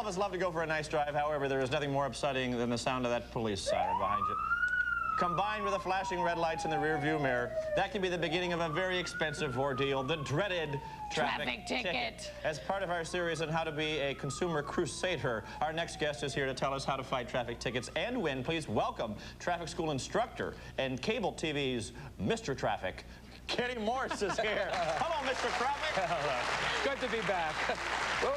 of us love to go for a nice drive. However, there is nothing more upsetting than the sound of that police siren behind you. Combined with the flashing red lights in the rearview mirror, that can be the beginning of a very expensive ordeal, the dreaded traffic ticket. As part of our series on how to be a consumer crusader, our next guest is here to tell us how to fight traffic tickets and win. Please welcome traffic school instructor and cable TV's Mr. Traffic, Kenny Morse is here. Hello, Mr. Traffic. Hello. Good to be back. Well,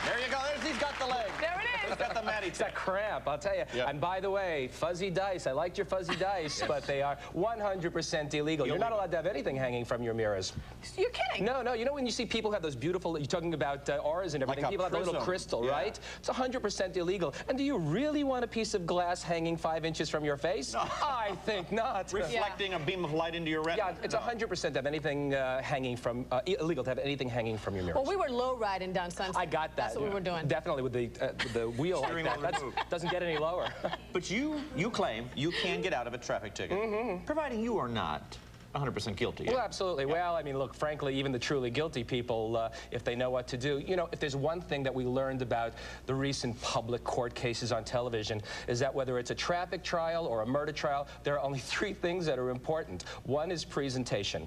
there you go. He's got the leg. There it is. He's got the Maty. It's that cramp, I'll tell you. Yep. And by the way, fuzzy dice. I liked your fuzzy dice, but they are 100% illegal. You're not allowed to have anything hanging from your mirrors. You're kidding. No. You know when you see people have those beautiful, you're talking about auras and everything, like people have that little crystal, right? It's 100% illegal. And do you really want a piece of glass hanging 5 inches from your face? No. I think not. Reflecting a beam of light into your retina. Yeah, it's 100% to have anything hanging from, illegal to have anything hanging from your mirrors. Well, we were low riding down Sunset. I got that. That's what we were doing. Definitely with the wheel like that. That doesn't get any lower. But you claim you can get out of a traffic ticket, providing you are not 100% guilty. Well, absolutely. Yep. Well, I mean, look, frankly, even the truly guilty people, if they know what to do, you know, if there's one thing that we learned about the recent public court cases on television is that whether it's a traffic trial or a murder trial, there are only 3 things that are important. 1 is presentation.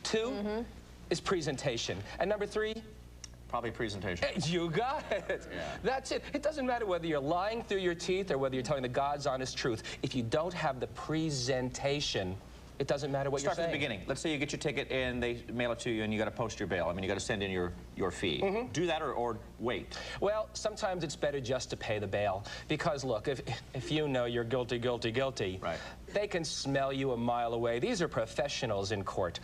2 is presentation. And number 3? Probably presentation. You got it. Yeah. That's it. It doesn't matter whether you're lying through your teeth or whether you're telling the God's honest truth. If you don't have the presentation, it doesn't matter what you're saying. Start from the beginning. Let's say you get your ticket and they mail it to you and you got to post your bail. I mean, you got to send in your fee. Do that or wait? Well, sometimes it's better just to pay the bail because, look, if you know you're guilty, right, they can smell you a mile away. These are professionals in court.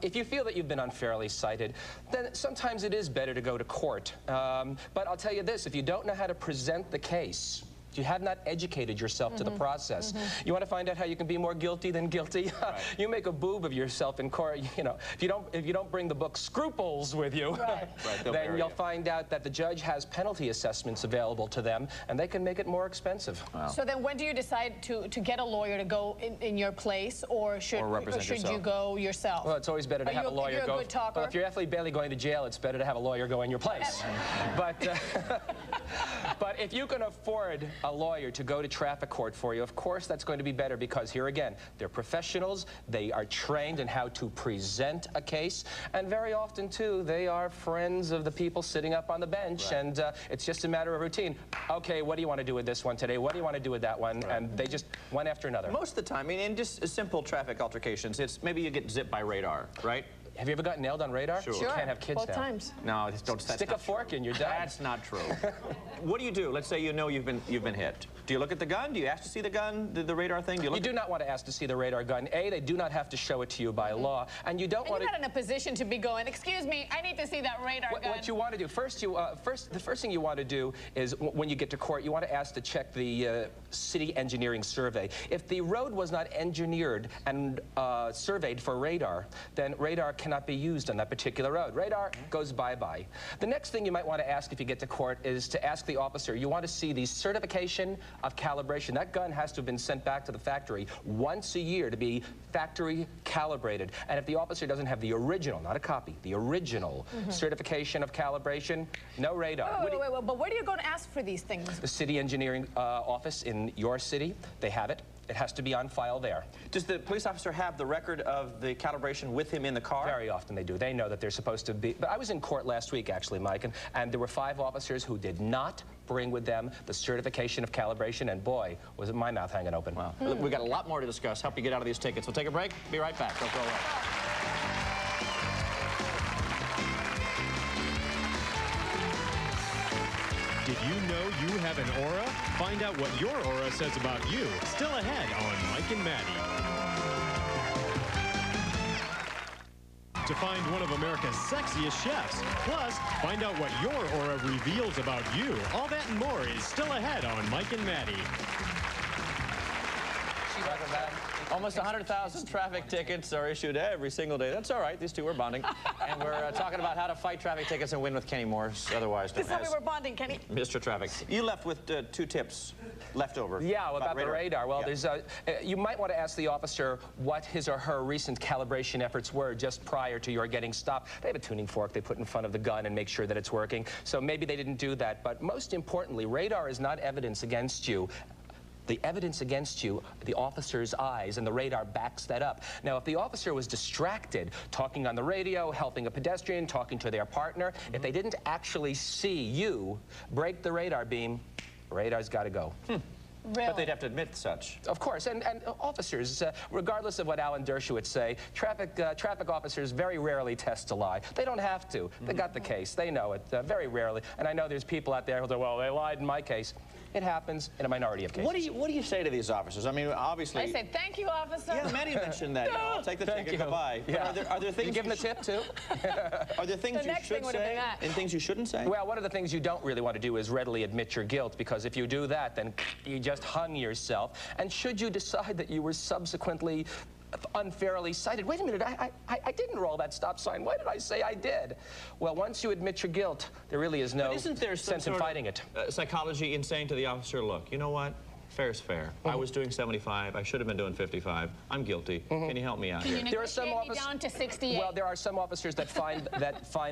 If you feel that you've been unfairly cited, then sometimes it is better to go to court. But I'll tell you this, if you don't know how to present the case, you have not educated yourself to the process. You want to find out how you can be more guilty than guilty? Right. You make a boob of yourself in court. You know, if you don't bring the book Scruples with you, then you'll find out that the judge has penalty assessments available to them, and they can make it more expensive. Wow. So then, when do you decide to get a lawyer to go in your place, or should you go yourself? Well, it's always better to have a lawyer go. You're a good talker. Well, if you're definitely barely going to jail, it's better to have a lawyer go in your place. But if you can afford a lawyer to go to traffic court for you, of course that's going to be better because here again, they're professionals, they are trained in how to present a case, and very often too, they are friends of the people sitting up on the bench, and it's just a matter of routine. Okay, what do you want to do with this one today? What do you want to do with that one? And they just one after another. Most of the time, I mean, in just simple traffic altercations, it's maybe you get zipped by radar, right? Have you ever gotten nailed on radar? Sure. You can't have kids Both now. times. No, don't stick a fork in, you're done. That's not true. What do you do? Let's say you know you've been hit. Do you look at the gun? Do you ask to see the gun, the radar thing? You do not want to ask to see the radar gun. A, they do not have to show it to you by law, and you don't want to. You're not in a position to be going, excuse me, I need to see that radar gun. What you want to do first, the first thing you want to do is when you get to court, you want to ask to check the city engineering survey. If the road was not engineered and surveyed for radar, then radar cannot be used on that particular road. Radar goes bye-bye. The next thing you might want to ask if you get to court is to ask the officer, you want to see the certification of calibration. That gun has to have been sent back to the factory once a year to be factory calibrated. And if the officer doesn't have the original, not a copy, the original certification of calibration, no radar. Wait, but where do you go to ask for these things? The city engineering office in your city, they have it. It has to be on file there. Does the police officer have the record of the calibration with him in the car? Very often they do. They know that they're supposed to be. But I was in court last week, actually, Mike, and there were 5 officers who did not bring with them the certification of calibration, and boy, was my mouth hanging open. Wow. We've got a lot more to discuss. Help you get out of these tickets. We'll take a break. Be right back. Don't go away. Did you know you have an aura? Find out what your aura says about you. Still ahead on Mike and Maty. To find one of America's sexiest chefs. Plus, find out what your aura reveals about you. All that and more is still ahead on Mike and Maty. see that? Almost 100,000 traffic tickets are issued every single day. That's all right. These two are bonding. And we're talking about how to fight traffic tickets and win with Kenny Morse, otherwise known This is how we as were bonding, Kenny. Mr. Traffic. You left with 2 tips left over. Yeah, about the radar. Well, there's you might want to ask the officer what his or her recent calibration efforts were just prior to your getting stopped. They have a tuning fork they put in front of the gun and make sure that it's working. So maybe they didn't do that. But most importantly, radar is not evidence against you. The evidence against you, the officer's eyes, and the radar backs that up. Now, if the officer was distracted, talking on the radio, helping a pedestrian, talking to their partner, if they didn't actually see you break the radar beam, radar's got to go. Really? But they'd have to admit such. Of course, and officers, regardless of what Alan Dershowitz would say, traffic officers very rarely test a lie. They don't have to. They got the case. They know it very rarely. And I know there's people out there who say, well, they lied in my case. It happens in a minority of cases. What do you say to these officers? I mean, obviously... I say, thank you, officer. Yeah, Maty mentioned that. You know, I'll take the ticket, goodbye. Yeah. Are there things... You give them the tip, too? Are there things you should say and things you shouldn't say? Well, one of the things you don't really want to do is readily admit your guilt, because if you do that, then you just hung yourself. And should you decide that you were subsequently unfairly cited, wait a minute, I didn't roll that stop sign. Why did I say I did? Well, once you admit your guilt, there really is no sense in fighting it. Psychology in saying to the officer, look, you know what? Fair's fair. I was doing 75. I should have been doing 55. I'm guilty. Can you help me out here? There are some officers down to 68. Well, there are some officers that find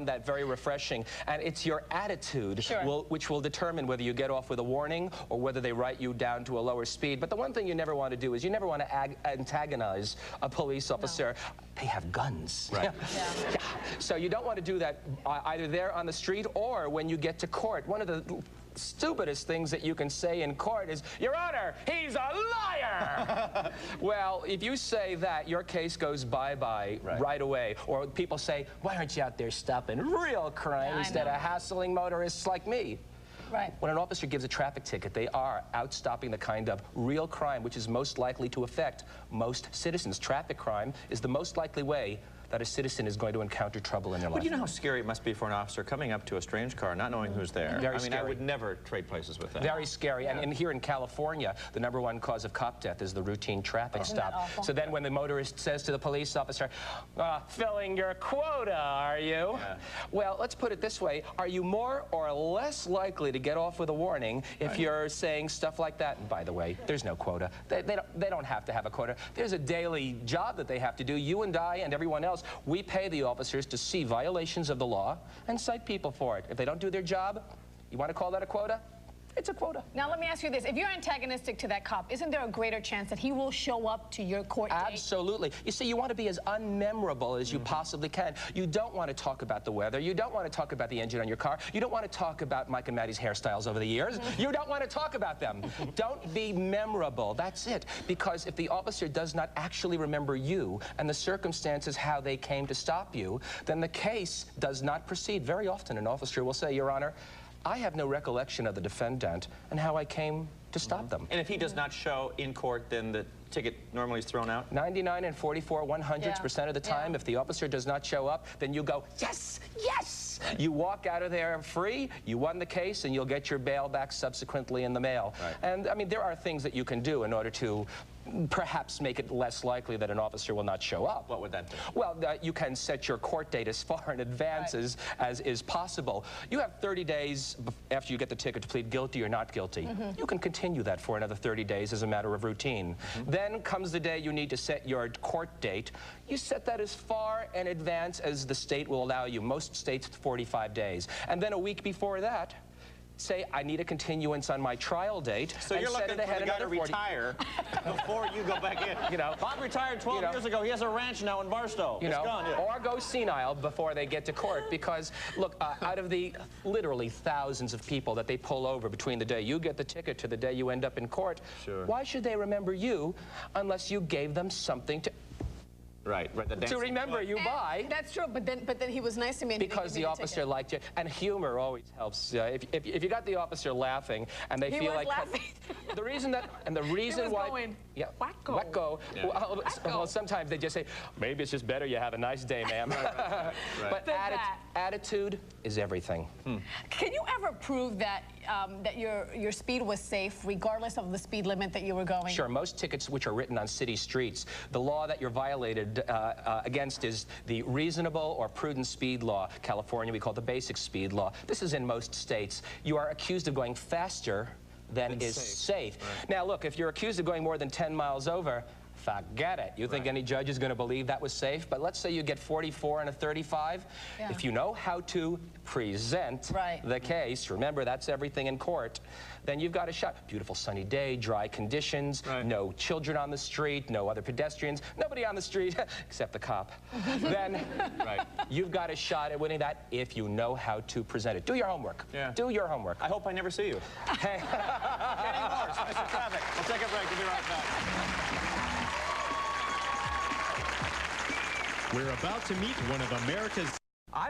that very refreshing, and it's your attitude which will determine whether you get off with a warning or whether they write you down to a lower speed. But the one thing you never want to do is you never want to antagonize a police officer. No. They have guns. Right. Yeah. So you don't want to do that either there on the street or when you get to court. One of the stupidest things that you can say in court is, Your Honor, he's a liar! Well, if you say that, your case goes bye-bye right away. Or people say, why aren't you out there stopping real crime instead of hassling motorists like me? Right. When an officer gives a traffic ticket, they are out stopping the kind of real crime which is most likely to affect most citizens. Traffic crime is the most likely way that a citizen is going to encounter trouble in their life. But you know how scary it must be for an officer coming up to a strange car, not knowing who's there? Very scary. I would never trade places with that. Very scary. And here in California, the #1 cause of cop death is the routine traffic stop. So then when the motorist says to the police officer, filling your quota, are you? Yeah. Well, let's put it this way. Are you more or less likely to get off with a warning if you're saying stuff like that? And by the way, there's no quota. They don't have to have a quota. There's a daily job that they have to do. You and I and everyone else, we pay the officers to see violations of the law and cite people for it. If they don't do their job, you want to call that a quota? It's a quota. Now, let me ask you this. If you're antagonistic to that cop, isn't there a greater chance that he will show up to your court date? Absolutely. You see, you want to be as unmemorable as you possibly can. You don't want to talk about the weather. You don't want to talk about the engine on your car. You don't want to talk about Mike and Maty's hairstyles over the years. You don't want to talk about them. Don't be memorable. That's it. Because if the officer does not actually remember you and the circumstances how they came to stop you, then the case does not proceed. Very often an officer will say, Your Honor, I have no recollection of the defendant and how I came to stop them. And if he does not show in court, then the ticket normally is thrown out? 99 and 44/100% of the time, if the officer does not show up, then you go, yes, yes! You walk out of there free, you won the case, and you'll get your bail back subsequently in the mail. Right. And, I mean, there are things that you can do in order to perhaps make it less likely that an officer will not show up. What would that be? Well, you can set your court date as far in advance as is possible. You have 30 days after you get the ticket to plead guilty or not guilty. You can continue that for another 30 days as a matter of routine. Then comes the day you need to set your court date. You set that as far in advance as the state will allow you. Most states, 45 days. And then a week before that, say, I need a continuance on my trial date. So you're looking for the guy to retire before you go back in. You know, Bob retired 12 years ago. He has a ranch now in Barstow. You know, or go senile before they get to court. Because, look, out of the literally thousands of people that they pull over between the day you get the ticket to the day you end up in court, why should they remember you unless you gave them something to... Right, to remember you by. That's true, but then he was nice to me. And because the officer liked you, and humor always helps. If you got the officer laughing, and they feel like laughing. the reason why, going, wacko. Yeah. Well, sometimes they just say, maybe it's just better you have a nice day, ma'am. Right. But attitude is everything. Can you ever prove that that your speed was safe, regardless of the speed limit that you were going? Sure. Most tickets which are written on city streets, the law that you're violated against is the reasonable or prudent speed law. California, we call it the basic speed law. This is in most states. You are accused of going faster than is safe. Right. Now, look, if you're accused of going more than 10 miles over, forget it. You think any judge is going to believe that was safe? But let's say you get 44 and a 35. Yeah. If you know how to present the case, remember that's everything in court, then you've got a shot. Beautiful sunny day, dry conditions, no children on the street, no other pedestrians, nobody on the street except the cop. Then you've got a shot at winning that if you know how to present it. Do your homework. Yeah. Do your homework. I hope I never see you. Hey. Kenny Morse, Mr. Traffic. We'll take a break. We'll be right back. We're about to meet one of America's...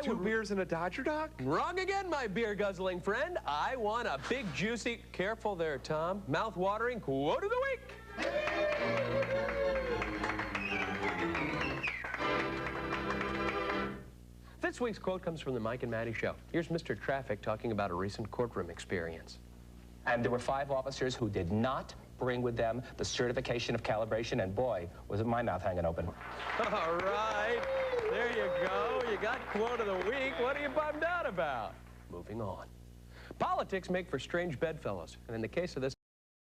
Two beers and a Dodger dog? Wrong again, my beer-guzzling friend. I want a big, juicy... Careful there, Tom. Mouth-watering quote of the week. This week's quote comes from the Mike and Maty Show. Here's Mr. Traffic talking about a recent courtroom experience. And there were 5 officers who did not bring with them the certification of calibration, and boy, was it my mouth hanging open. All right, there you go. You got quote of the week. What are you bummed out about? Moving on. Politics make for strange bedfellows, and in the case of this